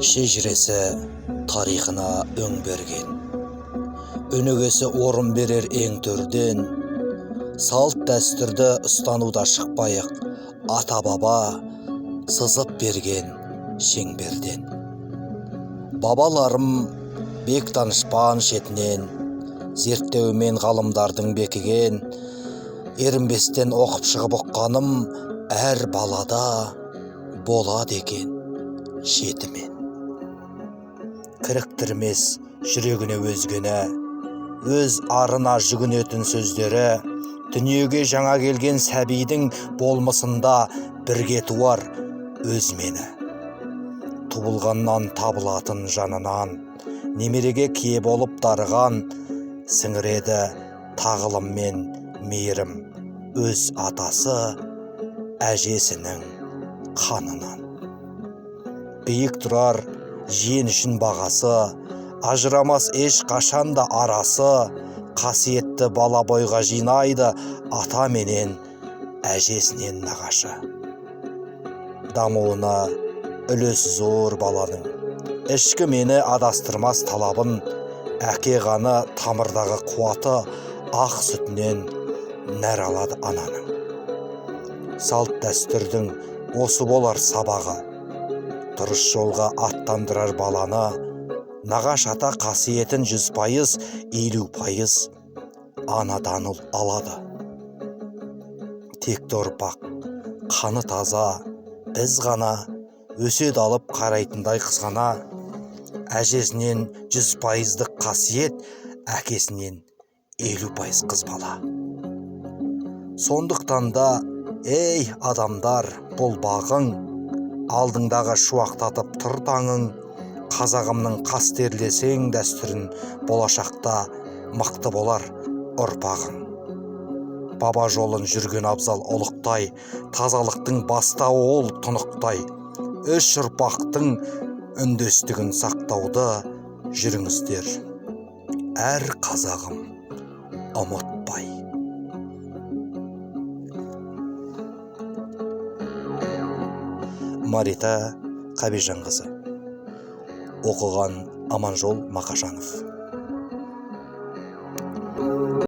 шежіресі тарихына өң берген, өнегесі орын берер ең төрден, салт дәстүрді ұстануда шықпайық, ата баба сызып берген шеңберден. Бабаларым бек данышпан шетінен, зерттеумен ғалымдардың бекіген, ерінбестен оқып шығып ұққаным, әр балада болады екен шетімен. Кіріктірмес жүрегіне өзгені, өз арына жүгінетін сөздері, дүниеге жаңа келген сәбидің болмысында бірге туар өз мені. Туылғаннан табылатын жанынан, немереге кие болып дарыған, сіңіреді тағылым мен мейірім өз атасы әжесінің қанынан. Биік тұрар жиен үшін бағасы, ажырамас еш қашанда арасы, қасиетті бала бойға жинайды ата менен әжесінен нағашы. Дамуына үлесі зор баланың, ішкі мені адастырмас талабын, әке ғаны тамырдағы қуаты, ақ сүтінен нәр алады ананың. Салт дәстүрдің осы болар сабағы, дұрыс жолға аттандырар баланы, нағаш ата қасиетін 100%, 50% анадан алады. Текті ұрпақ, қаны таза, біз ғана өсет алып қарайтындай қызғана, әжесінен 100%-дық қасиет, әкесінен 50% қыз бала. Сондықтан да, ей адамдар, бұл бағың, алдыңдағы шуақтатып тұр таңың, қазағымның қастерлесең дәстүрін, болашақта мықты болар ұрпағың. Баба жолын жүрген абзал ұлықтай, тазалықтың бастауы ол тұнықтай, үш ұрпақтың үндестігін сақтауды жүріңіздер, әр қазағым ұмытпай. Марита Қабижанқызы. Оқыған Аманжол Мақажанов.